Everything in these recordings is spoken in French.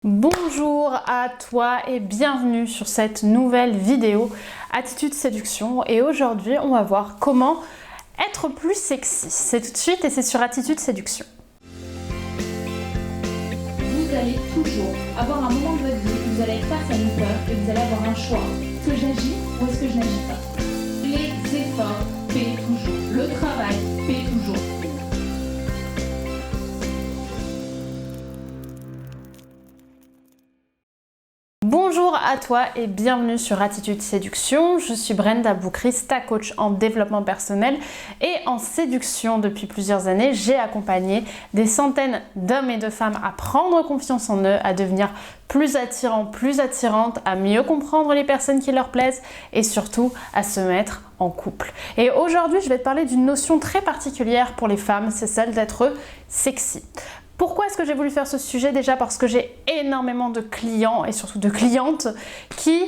Bonjour à toi et bienvenue sur cette nouvelle vidéo Attitude Séduction, et aujourd'hui on va voir comment être plus sexy. C'est tout de suite et c'est sur Attitude Séduction. Vous allez toujours avoir un moment de votre vie où vous allez être face à une peur et vous allez avoir un choix. Est-ce que j'agis ou est-ce que je n'agis pas? Les efforts paient toujours. Le travail paie toujours. Bonjour à toi et bienvenue sur Attitude Séduction. Je suis Brenda Boukris, ta coach en développement personnel et en séduction depuis plusieurs années. J'ai accompagné des centaines d'hommes et de femmes à prendre confiance en eux, à devenir plus attirants, plus attirantes, à mieux comprendre les personnes qui leur plaisent et surtout à se mettre en couple. Et aujourd'hui, je vais te parler d'une notion très particulière pour les femmes, c'est celle d'être sexy. Pourquoi est-ce que j'ai voulu faire ce sujet? Déjà parce que j'ai énormément de clients et surtout de clientes qui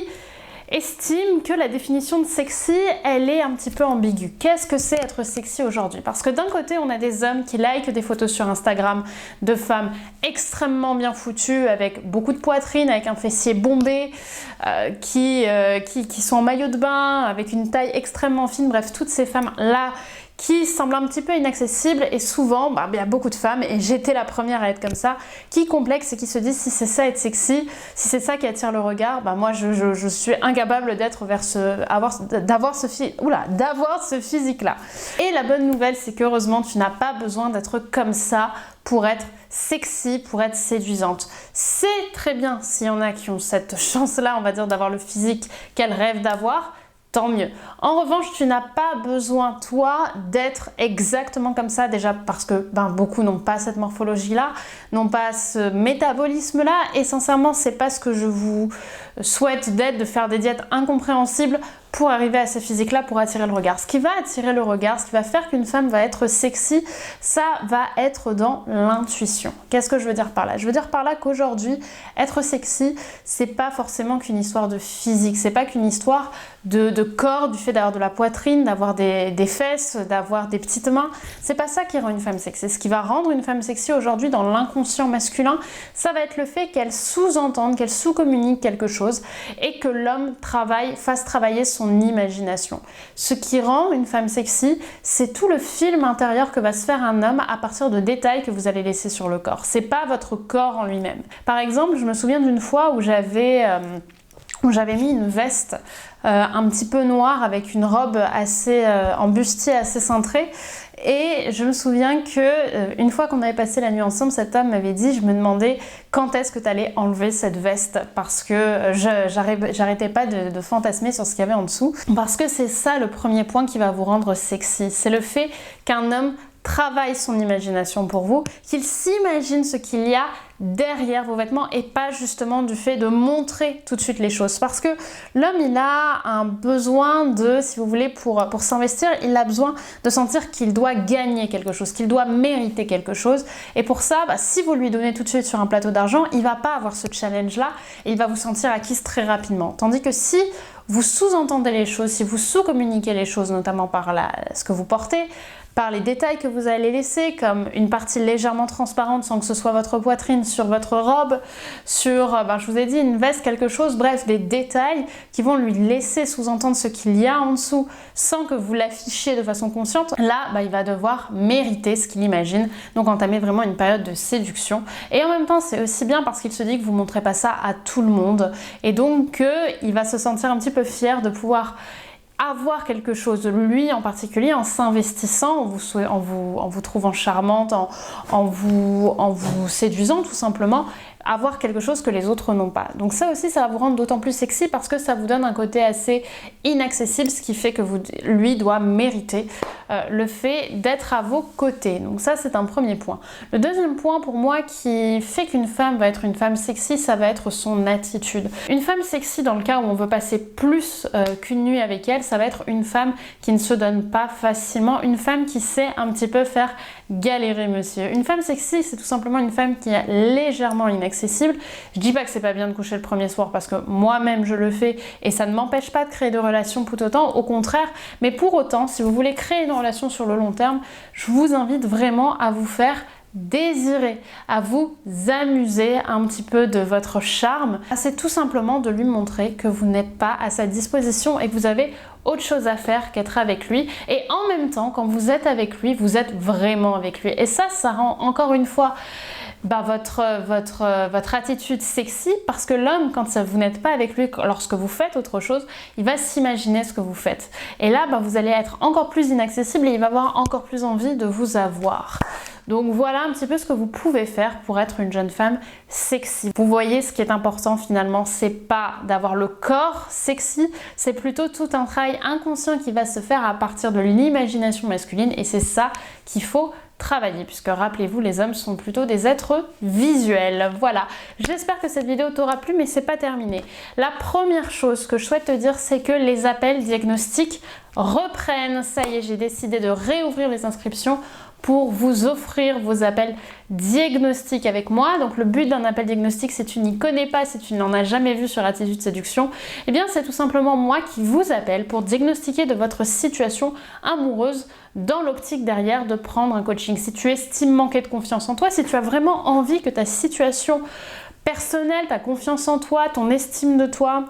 estiment que la définition de sexy, elle est un petit peu ambiguë. Qu'est-ce que c'est être sexy aujourd'hui? Parce que d'un côté, on a des hommes qui likent des photos sur Instagram de femmes extrêmement bien foutues, avec beaucoup de poitrine, avec un fessier bombé, qui sont en maillot de bain, avec une taille extrêmement fine, bref, toutes ces femmes-là qui semblent un petit peu inaccessibles, et souvent, il y a beaucoup de femmes, et j'étais la première à être comme ça, qui complexent et qui se disent si c'est ça être sexy, si c'est ça qui attire le regard, moi je suis incapable d'avoir ce physique-là. Et la bonne nouvelle, c'est qu'heureusement, tu n'as pas besoin d'être comme ça pour être sexy, pour être séduisante. C'est très bien s'il y en a qui ont cette chance-là, on va dire, d'avoir le physique qu'elles rêvent d'avoir. Tant mieux. En revanche, tu n'as pas besoin, toi, d'être exactement comme ça, déjà parce que beaucoup n'ont pas cette morphologie-là, n'ont pas ce métabolisme-là, et sincèrement, c'est pas ce que je vous souhaite d'être, de faire des diètes incompréhensibles pour arriver à ce physique-là, pour attirer le regard. Ce qui va attirer le regard, ce qui va faire qu'une femme va être sexy, ça va être dans l'intuition. Qu'est-ce que je veux dire par là? Je veux dire par là qu'aujourd'hui, être sexy, c'est pas forcément qu'une histoire de physique, c'est pas qu'une histoire de corps, du fait d'avoir de la poitrine, d'avoir des fesses, d'avoir des petites mains. C'est pas ça qui rend une femme sexy. Ce qui va rendre une femme sexy aujourd'hui dans l'inconscient masculin, ça va être le fait qu'elle sous-entende, qu'elle sous-communique quelque chose et que l'homme fasse travailler son imagination. Ce qui rend une femme sexy, c'est tout le film intérieur que va se faire un homme à partir de détails que vous allez laisser sur le corps. C'est pas votre corps en lui-même. Par exemple, je me souviens d'une fois où j'avais mis une veste un petit peu noire avec une robe assez en bustier, assez cintrée, et je me souviens que une fois qu'on avait passé la nuit ensemble, cet homme m'avait dit, je me demandais quand est-ce que tu allais enlever cette veste, parce que j'arrêtais pas de fantasmer sur ce qu'il y avait en dessous, parce que c'est ça le premier point qui va vous rendre sexy, c'est le fait qu'un homme travaille son imagination pour vous, qu'il s'imagine ce qu'il y a derrière vos vêtements et pas justement du fait de montrer tout de suite les choses. Parce que l'homme, il a un besoin de, si vous voulez, pour s'investir, il a besoin de sentir qu'il doit gagner quelque chose, qu'il doit mériter quelque chose. Et pour ça, si vous lui donnez tout de suite sur un plateau d'argent, il va pas avoir ce challenge-là et il va vous sentir acquise très rapidement. Tandis que si vous sous-entendez les choses, si vous sous-communiquez les choses, notamment par ce que vous portez, par les détails que vous allez laisser, comme une partie légèrement transparente sans que ce soit votre poitrine sur votre robe, sur, je vous ai dit, une veste, quelque chose, bref, des détails qui vont lui laisser sous-entendre ce qu'il y a en dessous sans que vous l'affichiez de façon consciente. Là, il va devoir mériter ce qu'il imagine, donc entamer vraiment une période de séduction. Et en même temps, c'est aussi bien parce qu'il se dit que vous ne montrez pas ça à tout le monde, et donc il va se sentir un petit peu fier de pouvoir avoir quelque chose de lui en particulier en s'investissant, en vous trouvant charmante, en vous séduisant tout simplement, avoir quelque chose que les autres n'ont pas. Donc ça aussi, ça va vous rendre d'autant plus sexy parce que ça vous donne un côté assez inaccessible, ce qui fait que lui doit mériter le fait d'être à vos côtés. Donc ça, c'est un premier point. Le deuxième point pour moi qui fait qu'une femme va être une femme sexy, ça va être son attitude. Une femme sexy, dans le cas où on veut passer plus qu'une nuit avec elle, ça va être une femme qui ne se donne pas facilement, une femme qui sait un petit peu faire galérer monsieur. Une femme sexy, c'est tout simplement une femme qui est légèrement inaccessible. Je dis pas que c'est pas bien de coucher le premier soir parce que moi-même je le fais et ça ne m'empêche pas de créer de relations tout autant, au contraire, mais pour autant, si vous voulez créer une relation sur le long terme, je vous invite vraiment à vous faire désirer, à vous amuser un petit peu de votre charme. C'est tout simplement de lui montrer que vous n'êtes pas à sa disposition et que vous avez autre chose à faire qu'être avec lui. Et en même temps, quand vous êtes avec lui, vous êtes vraiment avec lui. Et ça rend encore une fois votre attitude sexy, parce que l'homme, quand vous n'êtes pas avec lui, lorsque vous faites autre chose, il va s'imaginer ce que vous faites. Et là, vous allez être encore plus inaccessible et il va avoir encore plus envie de vous avoir. Donc voilà un petit peu ce que vous pouvez faire pour être une jeune femme sexy. Vous voyez, ce qui est important finalement, c'est pas d'avoir le corps sexy, c'est plutôt tout un travail inconscient qui va se faire à partir de l'imagination masculine, et c'est ça qu'il faut travailler, puisque rappelez-vous, les hommes sont plutôt des êtres visuels. Voilà, j'espère que cette vidéo t'aura plu, mais c'est pas terminé. La première chose que je souhaite te dire, c'est que les appels diagnostiques reprennent. Ça y est, j'ai décidé de réouvrir les inscriptions pour vous offrir vos appels diagnostiques avec moi. Donc le but d'un appel diagnostic, si tu n'y connais pas, si tu n'en as jamais vu sur Attitude Séduction, eh bien c'est tout simplement moi qui vous appelle pour diagnostiquer de votre situation amoureuse dans l'optique derrière de prendre un coaching. Si tu estimes manquer de confiance en toi, si tu as vraiment envie que ta situation personnelle, ta confiance en toi, ton estime de toi,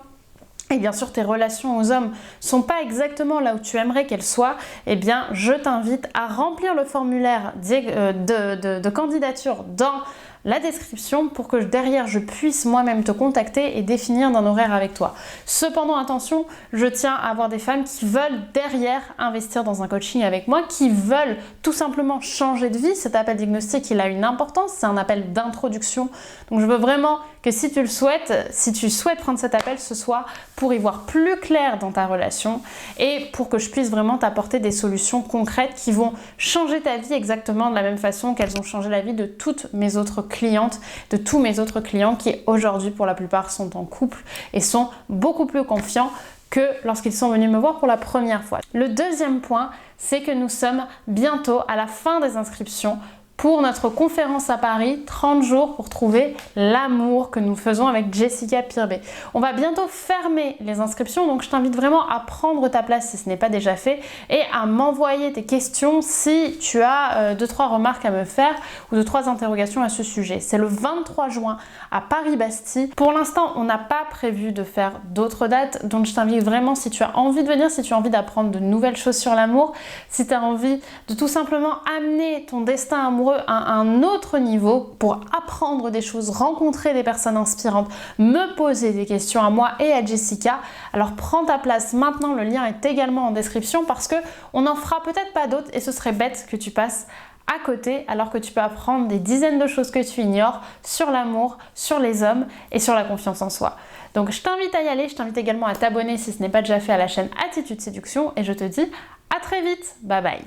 et bien sûr tes relations aux hommes sont pas exactement là où tu aimerais qu'elles soient, eh bien je t'invite à remplir le formulaire de candidature dans la description pour que derrière je puisse moi-même te contacter et définir un horaire avec toi. Cependant, attention, je tiens à avoir des femmes qui veulent derrière investir dans un coaching avec moi, qui veulent tout simplement changer de vie. Cet appel diagnostic, il a une importance, c'est un appel d'introduction. Donc je veux vraiment que si tu le souhaites, si tu souhaites prendre cet appel, ce soit pour y voir plus clair dans ta relation et pour que je puisse vraiment t'apporter des solutions concrètes qui vont changer ta vie exactement de la même façon qu'elles ont changé la vie de toutes mes autres clientes, de tous mes autres clients qui aujourd'hui pour la plupart sont en couple et sont beaucoup plus confiants que lorsqu'ils sont venus me voir pour la première fois. Le deuxième point, c'est que nous sommes bientôt à la fin des inscriptions pour notre conférence à Paris, 30 jours pour trouver l'amour, que nous faisons avec Jessica Pirbet. On va bientôt fermer les inscriptions, donc je t'invite vraiment à prendre ta place si ce n'est pas déjà fait et à m'envoyer tes questions si tu as 2-3 remarques à me faire ou 2-3 interrogations à ce sujet. C'est le 23 juin à Paris-Bastille. Pour l'instant, on n'a pas prévu de faire d'autres dates, donc je t'invite vraiment, si tu as envie de venir, si tu as envie d'apprendre de nouvelles choses sur l'amour, si tu as envie de tout simplement amener ton destin amoureux à un autre niveau pour apprendre des choses, rencontrer des personnes inspirantes, me poser des questions à moi et à Jessica, alors prends ta place maintenant, le lien est également en description parce que on n'en fera peut-être pas d'autres et ce serait bête que tu passes à côté alors que tu peux apprendre des dizaines de choses que tu ignores sur l'amour, sur les hommes et sur la confiance en soi. Donc je t'invite à y aller, je t'invite également à t'abonner si ce n'est pas déjà fait à la chaîne Attitude Séduction et je te dis à très vite, bye bye.